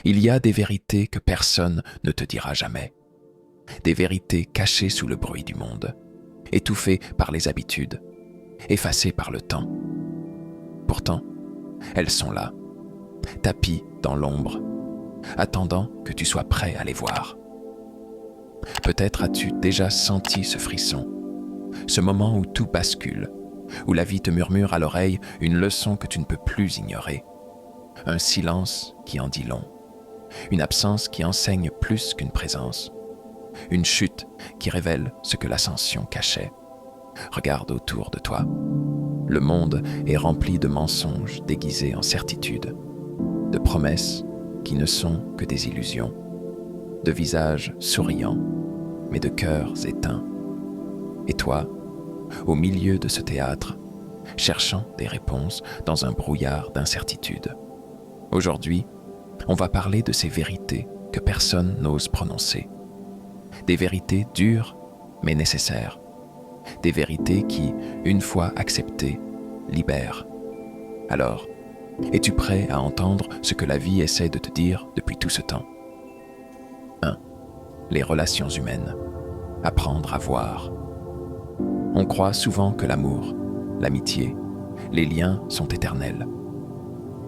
Il y a des vérités que personne ne te dira jamais. Des vérités cachées sous le bruit du monde, étouffées par les habitudes, effacées par le temps. Pourtant, elles sont là, tapies dans l'ombre, attendant que tu sois prêt à les voir. Peut-être as-tu déjà senti ce frisson, ce moment où tout bascule, où la vie te murmure à l'oreille une leçon que tu ne peux plus ignorer, un silence qui en dit long, une absence qui enseigne plus qu'une présence, une chute qui révèle ce que l'ascension cachait. Regarde autour de toi. Le monde est rempli de mensonges déguisés en certitudes, de promesses qui ne sont que des illusions, de visages souriants, mais de cœurs éteints. Et toi, au milieu de ce théâtre, cherchant des réponses dans un brouillard d'incertitudes. Aujourd'hui, on va parler de ces vérités que personne n'ose prononcer. Des vérités dures mais nécessaires. Des vérités qui, une fois acceptées, libèrent. Alors, es-tu prêt à entendre ce que la vie essaie de te dire depuis tout ce temps? 1. Les relations humaines. Apprendre à voir. On croit souvent que l'amour, l'amitié, les liens sont éternels.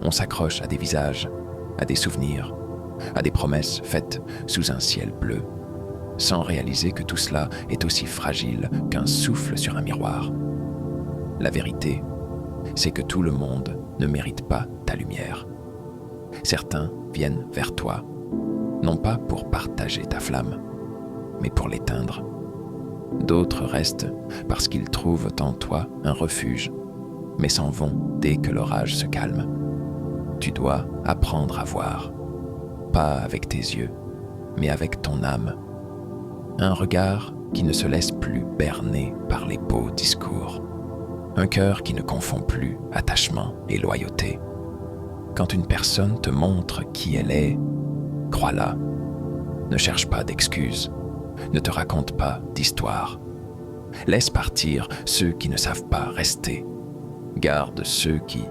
On s'accroche à des visages, à des souvenirs, à des promesses faites sous un ciel bleu, sans réaliser que tout cela est aussi fragile qu'un souffle sur un miroir. La vérité, c'est que tout le monde ne mérite pas ta lumière. Certains viennent vers toi, non pas pour partager ta flamme, mais pour l'éteindre. D'autres restent parce qu'ils trouvent en toi un refuge, mais s'en vont dès que l'orage se calme. Tu dois apprendre à voir, pas avec tes yeux, mais avec ton âme. Un regard qui ne se laisse plus berner par les beaux discours. Un cœur qui ne confond plus attachement et loyauté. Quand une personne te montre qui elle est, crois-la. Ne cherche pas d'excuses, ne te raconte pas d'histoire. Laisse partir ceux qui ne savent pas rester. Garde ceux qui,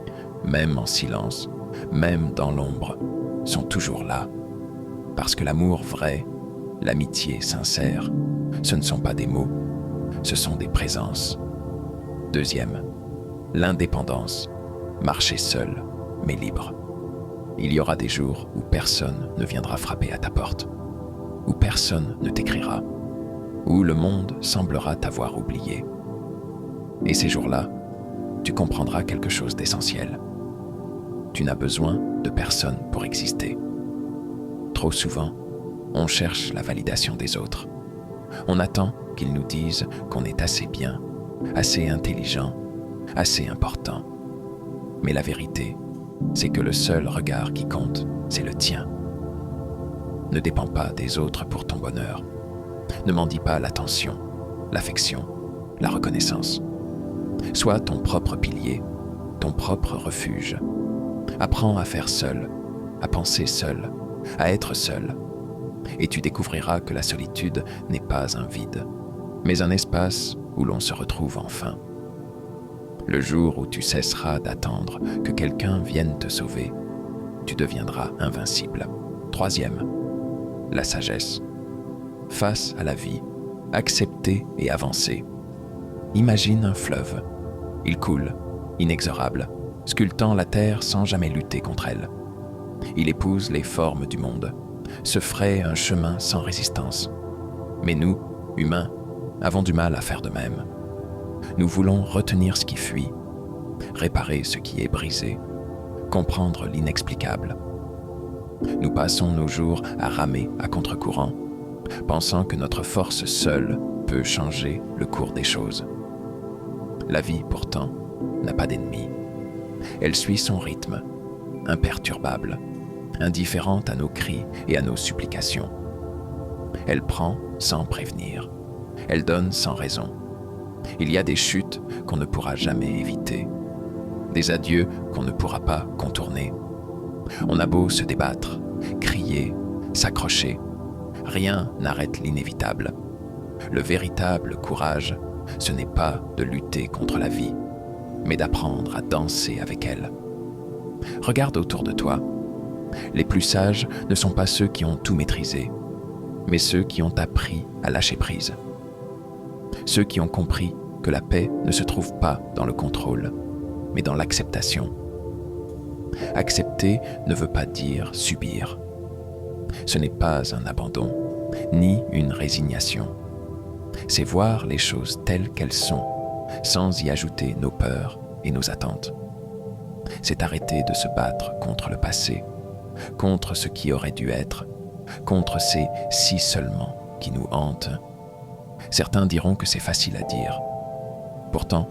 même en silence, même dans l'ombre, sont toujours là. Parce que l'amour vrai, l'amitié sincère, ce ne sont pas des mots, ce sont des présences. 2. L'indépendance. Marcher seul, mais libre. Il y aura des jours où personne ne viendra frapper à ta porte, où personne ne t'écrira, où le monde semblera t'avoir oublié. Et ces jours-là, tu comprendras quelque chose d'essentiel. Tu n'as besoin de personne pour exister. Trop souvent, on cherche la validation des autres. On attend qu'ils nous disent qu'on est assez bien, assez intelligent, assez important. Mais la vérité, c'est que le seul regard qui compte, c'est le tien. Ne dépends pas des autres pour ton bonheur. Ne mendie pas l'attention, l'affection, la reconnaissance. Sois ton propre pilier, ton propre refuge. Apprends à faire seul, à penser seul, à être seul. Et tu découvriras que la solitude n'est pas un vide, mais un espace où l'on se retrouve enfin. Le jour où tu cesseras d'attendre que quelqu'un vienne te sauver, tu deviendras invincible. 3. La sagesse. Face à la vie, accepter et avancer. Imagine un fleuve. Il coule, inexorable, sculptant la terre sans jamais lutter contre elle. Il épouse les formes du monde, se fraye un chemin sans résistance. Mais nous, humains, avons du mal à faire de même. Nous voulons retenir ce qui fuit, réparer ce qui est brisé, comprendre l'inexplicable. Nous passons nos jours à ramer à contre-courant, pensant que notre force seule peut changer le cours des choses. La vie, pourtant, n'a pas d'ennemi. Elle suit son rythme, imperturbable, indifférente à nos cris et à nos supplications. Elle prend sans prévenir, elle donne sans raison. Il y a des chutes qu'on ne pourra jamais éviter, des adieux qu'on ne pourra pas contourner. On a beau se débattre, crier, s'accrocher, rien n'arrête l'inévitable. Le véritable courage, ce n'est pas de lutter contre la vie, mais d'apprendre à danser avec elle. Regarde autour de toi. Les plus sages ne sont pas ceux qui ont tout maîtrisé, mais ceux qui ont appris à lâcher prise. Ceux qui ont compris que la paix ne se trouve pas dans le contrôle, mais dans l'acceptation. Accepter ne veut pas dire subir. Ce n'est pas un abandon, ni une résignation. C'est voir les choses telles qu'elles sont, sans y ajouter nos peurs et nos attentes. C'est arrêter de se battre contre le passé, contre ce qui aurait dû être, contre ces « si seulement » qui nous hantent. Certains diront que c'est facile à dire. Pourtant,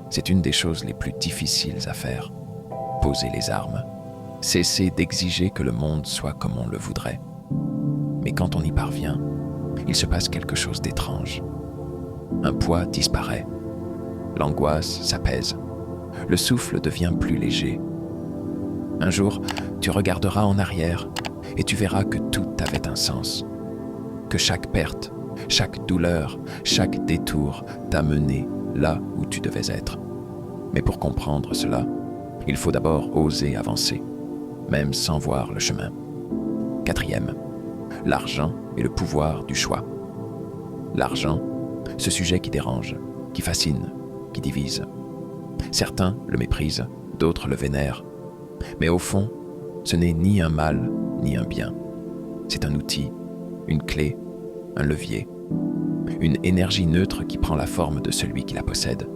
c'est une des choses les plus difficiles à faire. Poser les armes, cesser d'exiger que le monde soit comme on le voudrait. Mais quand on y parvient, il se passe quelque chose d'étrange. Un poids disparaît, l'angoisse s'apaise, le souffle devient plus léger. Un jour, tu regarderas en arrière et tu verras que tout avait un sens, que chaque perte, chaque douleur, chaque détour t'a mené là où tu devais être. Mais pour comprendre cela, il faut d'abord oser avancer, même sans voir le chemin. 4e, l'argent et le pouvoir du choix. L'argent, ce sujet qui dérange, qui fascine, qui divise. Certains le méprisent, d'autres le vénèrent. Mais au fond, ce n'est ni un mal, ni un bien. C'est un outil, une clé, un levier, une énergie neutre qui prend la forme de celui qui la possède.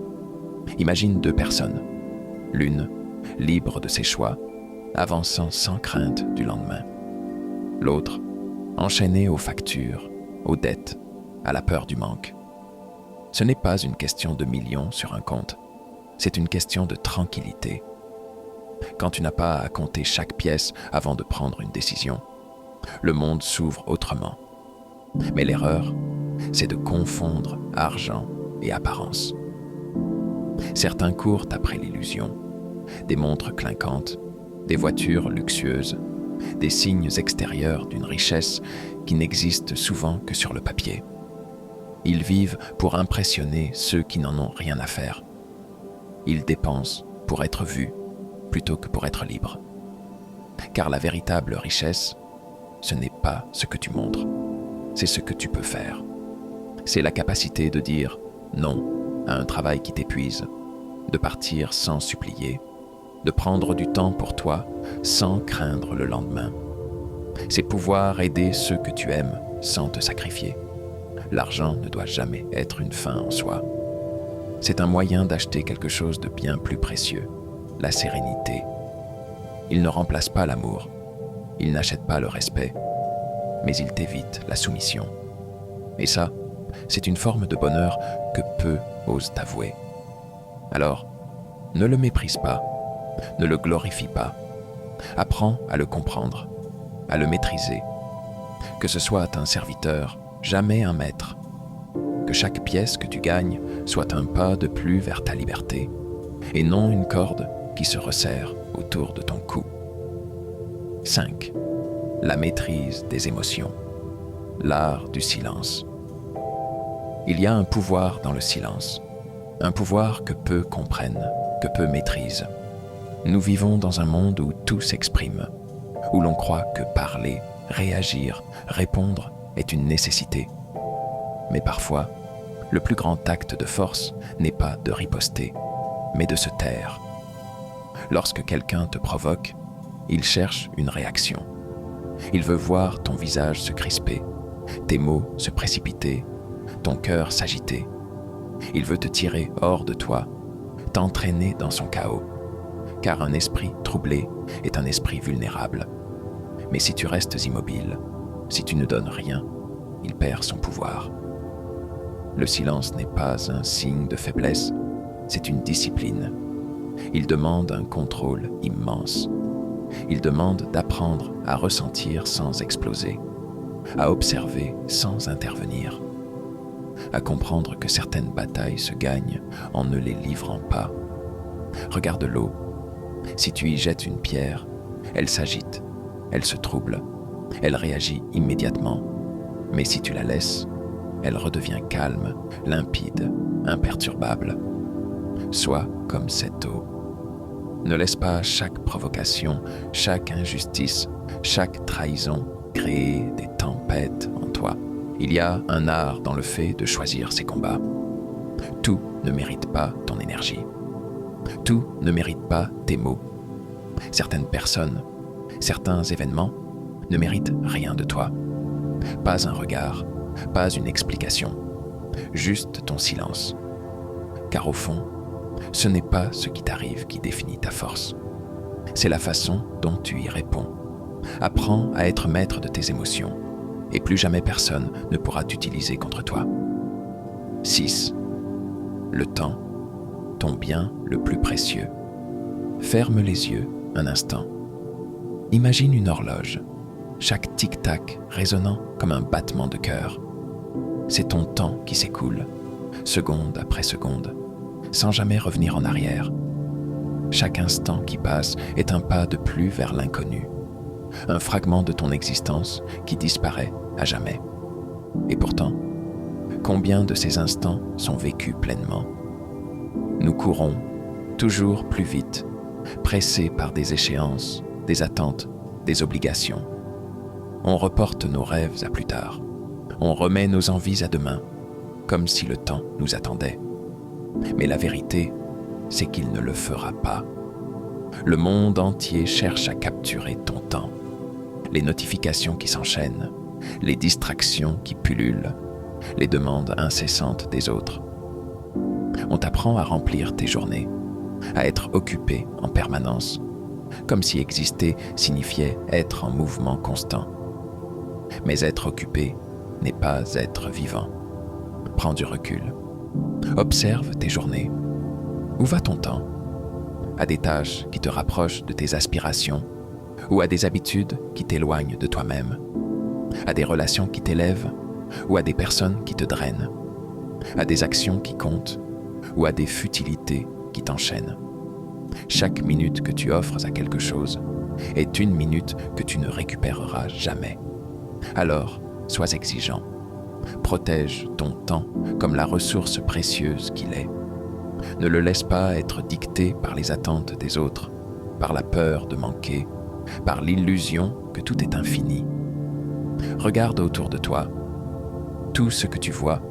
Imagine 2 personnes, l'une libre de ses choix, avançant sans crainte du lendemain. L'autre, enchaînée aux factures, aux dettes, à la peur du manque. Ce n'est pas une question de millions sur un compte, c'est une question de tranquillité. Quand tu n'as pas à compter chaque pièce avant de prendre une décision, le monde s'ouvre autrement. Mais l'erreur, c'est de confondre argent et apparence. Certains courent après l'illusion, des montres clinquantes, des voitures luxueuses, des signes extérieurs d'une richesse qui n'existe souvent que sur le papier. Ils vivent pour impressionner ceux qui n'en ont rien à faire. Ils dépensent pour être vus plutôt que pour être libres. Car la véritable richesse, ce n'est pas ce que tu montres, c'est ce que tu peux faire. C'est la capacité de dire non à un travail qui t'épuise, de partir sans supplier, de prendre du temps pour toi sans craindre le lendemain. C'est pouvoir aider ceux que tu aimes sans te sacrifier. L'argent ne doit jamais être une fin en soi. C'est un moyen d'acheter quelque chose de bien plus précieux, la sérénité. Il ne remplace pas l'amour, il n'achète pas le respect, mais il t'évite la soumission. Et ça, c'est une forme de bonheur que peu osent avouer. Alors, ne le méprise pas, ne le glorifie pas. Apprends à le comprendre, à le maîtriser. Que ce soit un serviteur, jamais un maître. Que chaque pièce que tu gagnes soit un pas de plus vers ta liberté, et non une corde qui se resserre autour de ton cou. 5. La maîtrise des émotions. L'art du silence. Il y a un pouvoir dans le silence, un pouvoir que peu comprennent, que peu maîtrisent. Nous vivons dans un monde où tout s'exprime, où l'on croit que parler, réagir, répondre est une nécessité. Mais parfois, le plus grand acte de force n'est pas de riposter, mais de se taire. Lorsque quelqu'un te provoque, il cherche une réaction. Il veut voir ton visage se crisper, tes mots se précipiter, ton cœur s'agiter. Il veut te tirer hors de toi, t'entraîner dans son chaos. Car un esprit troublé est un esprit vulnérable. Mais si tu restes immobile, si tu ne donnes rien, il perd son pouvoir. Le silence n'est pas un signe de faiblesse, c'est une discipline. Il demande un contrôle immense. Il demande d'apprendre à ressentir sans exploser, à observer sans intervenir, à comprendre que certaines batailles se gagnent en ne les livrant pas. Regarde l'eau. Si tu y jettes une pierre, elle s'agite, elle se trouble, elle réagit immédiatement. Mais si tu la laisses, elle redevient calme, limpide, imperturbable. Sois comme cette eau. Ne laisse pas chaque provocation, chaque injustice, chaque trahison créer des tempêtes en toi. Il y a un art dans le fait de choisir ses combats. Tout ne mérite pas ton énergie. Tout ne mérite pas tes mots. Certaines personnes, certains événements ne méritent rien de toi. Pas un regard, pas une explication, juste ton silence. Car au fond, ce n'est pas ce qui t'arrive qui définit ta force. C'est la façon dont tu y réponds. Apprends à être maître de tes émotions et plus jamais personne ne pourra t'utiliser contre toi. 6. Le temps, ton bien le plus précieux. Ferme les yeux un instant. Imagine une horloge, chaque tic-tac résonnant comme un battement de cœur. C'est ton temps qui s'écoule, seconde après seconde, sans jamais revenir en arrière. Chaque instant qui passe est un pas de plus vers l'inconnu, un fragment de ton existence qui disparaît à jamais. Et pourtant, combien de ces instants sont vécus pleinement? Nous courons toujours plus vite, pressés par des échéances, des attentes, des obligations. On reporte nos rêves à plus tard. On remet nos envies à demain, comme si le temps nous attendait. Mais la vérité, c'est qu'il ne le fera pas. Le monde entier cherche à capturer ton temps. Les notifications qui s'enchaînent, les distractions qui pullulent, les demandes incessantes des autres. On t'apprend à remplir tes journées, à être occupé en permanence, comme si exister signifiait être en mouvement constant. Mais être occupé n'est pas être vivant. Prends du recul. Observe tes journées. Où va ton temps? À des tâches qui te rapprochent de tes aspirations ou à des habitudes qui t'éloignent de toi-même? À des relations qui t'élèvent ou à des personnes qui te drainent? À des actions qui comptent ou à des futilités qui t'enchaînent? Chaque minute que tu offres à quelque chose est une minute que tu ne récupéreras jamais. Alors, sois exigeant. Protège ton temps comme la ressource précieuse qu'il est. Ne le laisse pas être dicté par les attentes des autres, par la peur de manquer, par l'illusion que tout est infini. Regarde autour de toi. Tout ce que tu vois,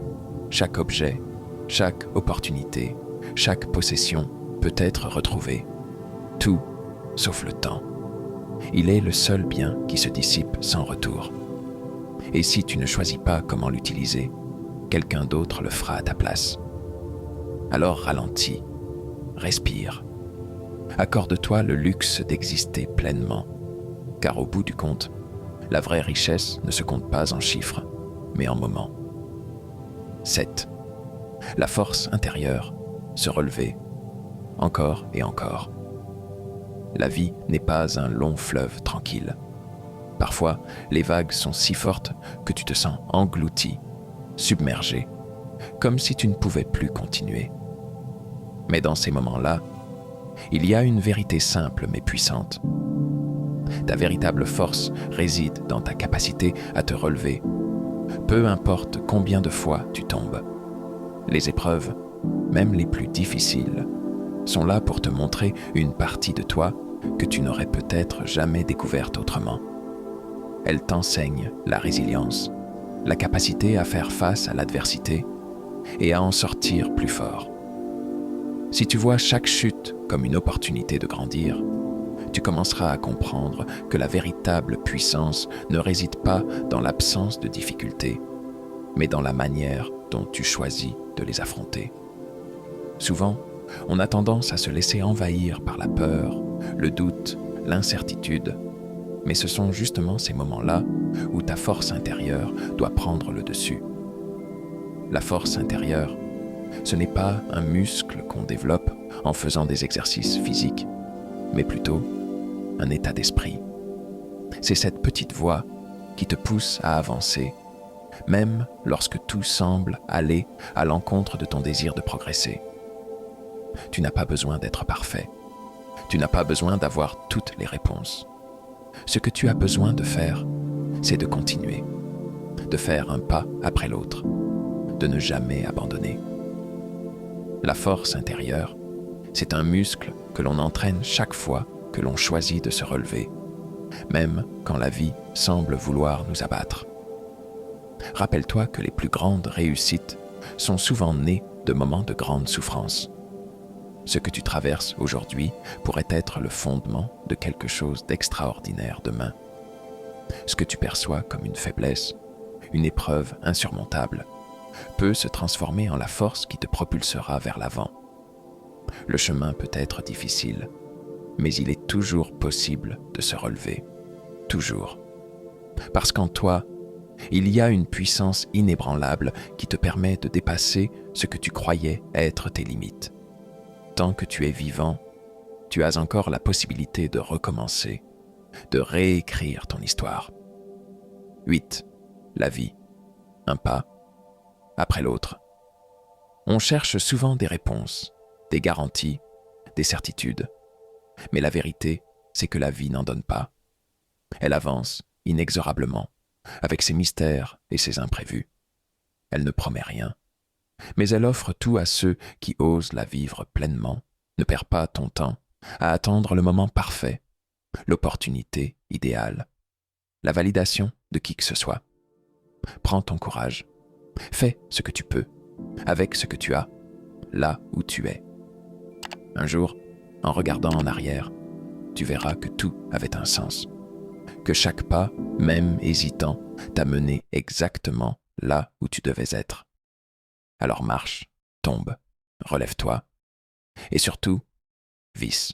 chaque objet, chaque opportunité, chaque possession peut être retrouvé. Tout, sauf le temps. Il est le seul bien qui se dissipe sans retour. Et si tu ne choisis pas comment l'utiliser, quelqu'un d'autre le fera à ta place. Alors ralentis, respire. Accorde-toi le luxe d'exister pleinement, car au bout du compte, la vraie richesse ne se compte pas en chiffres, mais en moments. 7. La force intérieure, se relever, encore et encore. La vie n'est pas un long fleuve tranquille. Parfois, les vagues sont si fortes que tu te sens englouti, submergé, comme si tu ne pouvais plus continuer. Mais dans ces moments-là, il y a une vérité simple mais puissante. Ta véritable force réside dans ta capacité à te relever, peu importe combien de fois tu tombes. Les épreuves, même les plus difficiles, sont là pour te montrer une partie de toi que tu n'aurais peut-être jamais découverte autrement. Elles t'enseignent la résilience, la capacité à faire face à l'adversité et à en sortir plus fort. Si tu vois chaque chute comme une opportunité de grandir, tu commenceras à comprendre que la véritable puissance ne réside pas dans l'absence de difficultés, mais dans la manière dont tu choisis de les affronter. Souvent, on a tendance à se laisser envahir par la peur, le doute, l'incertitude, mais ce sont justement ces moments-là où ta force intérieure doit prendre le dessus. La force intérieure, ce n'est pas un muscle qu'on développe en faisant des exercices physiques, mais plutôt un état d'esprit. C'est cette petite voix qui te pousse à avancer, même lorsque tout semble aller à l'encontre de ton désir de progresser. Tu n'as pas besoin d'être parfait. Tu n'as pas besoin d'avoir toutes les réponses. Ce que tu as besoin de faire, c'est de continuer, de faire un pas après l'autre, de ne jamais abandonner. La force intérieure, C'est un muscle que l'on entraîne chaque fois que l'on choisit de se relever, même quand la vie semble vouloir nous abattre. Rappelle-toi que les plus grandes réussites sont souvent nées de moments de grande souffrance. Ce que tu traverses aujourd'hui pourrait être le fondement de quelque chose d'extraordinaire demain. Ce que tu perçois comme une faiblesse, une épreuve insurmontable, peut se transformer en la force qui te propulsera vers l'avant. Le chemin peut être difficile, mais il est toujours possible de se relever. Toujours. Parce qu'en toi, il y a une puissance inébranlable qui te permet de dépasser ce que tu croyais être tes limites. Tant que tu es vivant, tu as encore la possibilité de recommencer, de réécrire ton histoire. 8. La vie. Un pas après l'autre. On cherche souvent des réponses, des garanties, des certitudes. Mais la vérité, c'est que la vie n'en donne pas. Elle avance inexorablement, avec ses mystères et ses imprévus. Elle ne promet rien, mais elle offre tout à ceux qui osent la vivre pleinement. Ne perds pas ton temps à attendre le moment parfait, l'opportunité idéale, la validation de qui que ce soit. Prends ton courage. Fais ce que tu peux, avec ce que tu as, là où tu es. Un jour, en regardant en arrière, tu verras que tout avait un sens, que chaque pas, même hésitant, t'a mené exactement là où tu devais être. Alors marche, tombe, relève-toi, et surtout, visse.